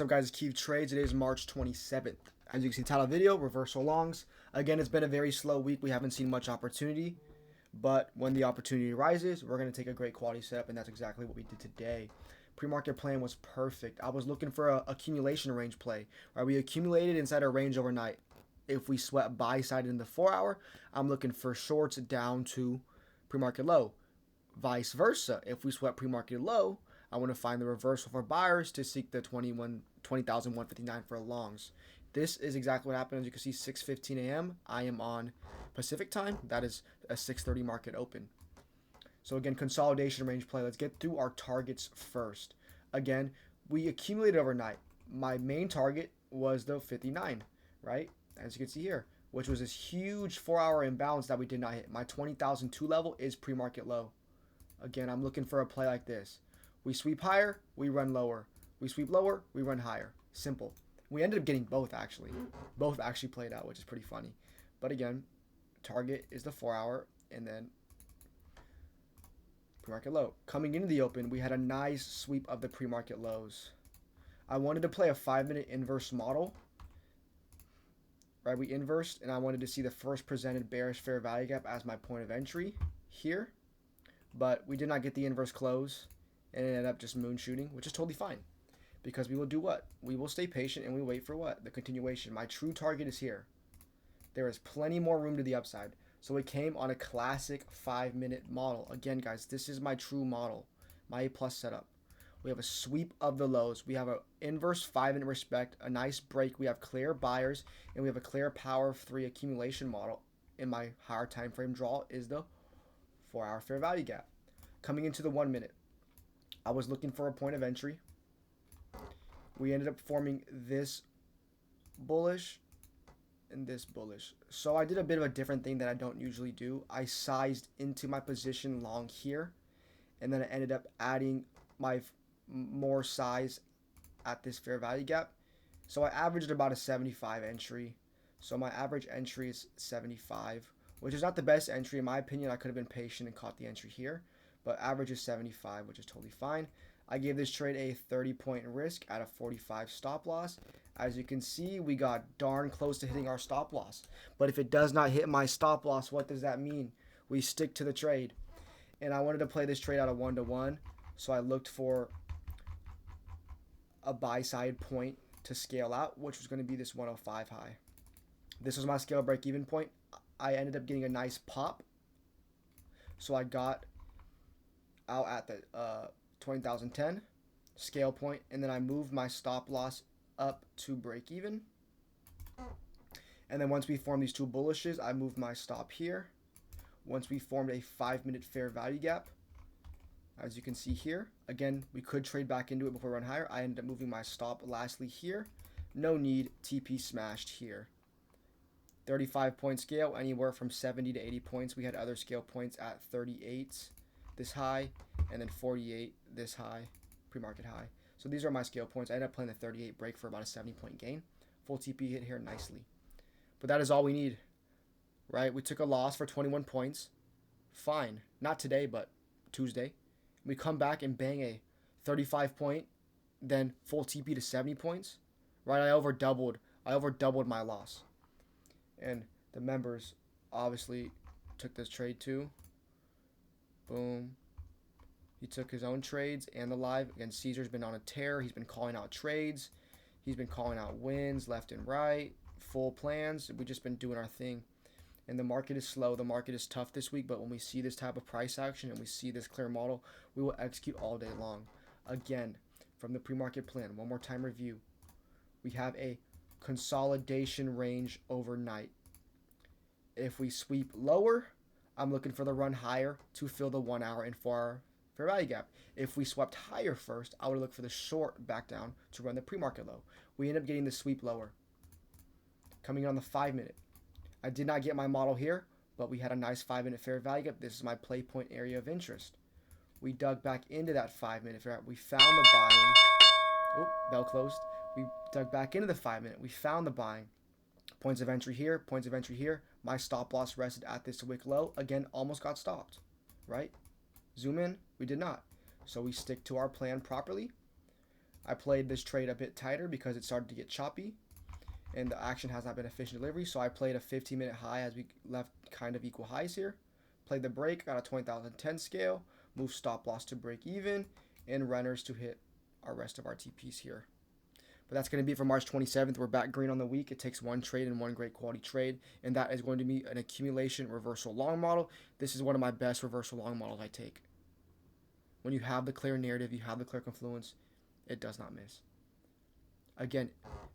What's up guys, it's Keith Trades. Today is March 27th. As you can see, title of the video, reversal longs. Again, it's been a very slow week. We haven't seen much opportunity. But when the opportunity arises, we're going to take a great quality setup, and that's exactly what we did today. Pre-market plan was perfect. I was looking for a accumulation range play. Right, we accumulated inside our range overnight. If we sweat buy side in the 4 hour, I'm looking for shorts down to pre-market low. Vice versa, if we sweat pre-market low, I want to find the reversal for buyers to seek the 20,159 for longs. This is exactly what happened. As you can see, 6:15 a.m. I am on Pacific time. That is a 6:30 market open. So again, consolidation range play. Let's get through our targets first. Again, we accumulated overnight. My main target was the 59, right? As you can see here, which was this huge 4-hour imbalance that we did not hit. My 20,002 level is pre-market low. Again, I'm looking for a play like this. We sweep higher, we run lower. We sweep lower, we run higher. Simple. We ended up getting both actually. Both actually played out, which is pretty funny. But again, target is the 4-hour and then pre-market low. Coming into the open, we had a nice sweep of the pre-market lows. I wanted to play a 5-minute inverse model. Right, we inversed and I wanted to see the first presented bearish fair value gap as my point of entry here. But we did not get the inverse close and it ended up just moon shooting, which is totally fine. Because we will do what? We will stay patient and we wait for what? The continuation. My true target is here. There is plenty more room to the upside. So it came on a classic 5-minute model. Again, guys, this is my true model. My A+ setup. We have a sweep of the lows. We have an inverse 5-minute respect, a nice break. We have clear buyers, and we have a clear power of 3 accumulation model. In my higher time frame draw is the 4-hour fair value gap. Coming into the 1 minute, I was looking for a point of entry. We ended up forming this bullish and this bullish. So I did a bit of a different thing that I don't usually do. I sized into my position long here, and then I ended up adding my more size at this fair value gap. So I averaged about a 75 entry. So my average entry is 75, which is not the best entry. In my opinion, I could have been patient and caught the entry here. But average is 75, which is totally fine. I gave this trade a 30-point risk at a 45 stop loss. As you can see, we got darn close to hitting our stop loss. But if it does not hit my stop loss, what does that mean? We stick to the trade. And I wanted to play this trade out of 1-to-1. So I looked for a buy side point to scale out, which was going to be this 105 high. This was my scale break-even point. I ended up getting a nice pop. So I got out at the 20,010 scale point, and then I moved my stop loss up to break even. And then once we formed these two bullishes, I moved my stop here. Once we formed a 5-minute fair value gap, as you can see here, again, we could trade back into it before we run higher. I ended up moving my stop lastly here. No need, TP smashed here. 35-point scale, anywhere from 70 to 80 points. We had other scale points at 38 this high, and then 48 this high, pre-market high. So these are my scale points. I ended up playing the 38 break for about a 70-point gain. Full TP hit here nicely. But that is all we need, right? We took a loss for 21 points. Fine. Not today, but Tuesday. We come back and bang a 35-point, then full TP to 70 points. Right? I over doubled my loss. And the members obviously took this trade too. Boom. He took his own trades and the live. Again, Caesar's been on a tear. He's been calling out trades. He's been calling out wins left and right. Full plans. We've just been doing our thing. And the market is slow. The market is tough this week. But when we see this type of price action and we see this clear model, we will execute all day long. Again, from the pre-market plan, one more time review. We have a consolidation range overnight. If we sweep lower, I'm looking for the run higher to fill the 1 hour and 4 hour fair value gap. If we swept higher first, I would look for the short back down to run the pre-market low. We end up getting the sweep lower. Coming on the 5-minute. I did not get my model here, but we had a nice 5-minute fair value gap. This is my play point area of interest. We dug back into that 5-minute fair. We found the buying. Oh, bell closed. We dug back into the 5-minute. We found the buying. Points of entry here, points of entry here. My stop loss rested at this wick low. Again, almost got stopped, right? Zoom in, we did not. So we stick to our plan properly. I played this trade a bit tighter because it started to get choppy and the action has not been efficient delivery. So I played a 15-minute high as we left kind of equal highs here. Played the break, got a 20,010 scale, moved stop loss to break even, and runners to hit our rest of our TPs here. But that's going to be it for March 27th. We're back green on the week. It takes one trade and one great quality trade, and that is going to be an accumulation reversal long model. This is one of my best reversal long models I take. When you have the clear narrative, you have the clear confluence, it does not miss. Again,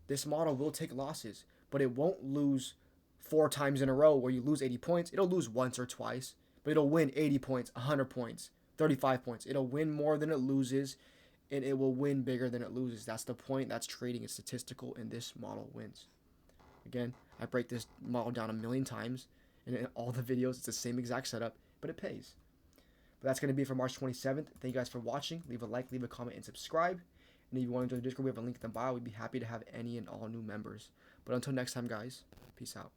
this model will take losses, but it won't lose 4 times in a row where you lose 80 points. It'll lose once or twice, but it'll win 80 points, 100 points, 35 points. It'll win more than it loses, and it will win bigger than it loses. That's the point. That's trading. It's statistical, and this model wins. Again, I break this model down a million times, and in all the videos, it's the same exact setup, but it pays. But that's going to be for March 27th. Thank you guys for watching. Leave a like, leave a comment, and subscribe. And if you want to join the Discord, we have a link in the bio. We'd be happy to have any and all new members. But until next time, guys, peace out.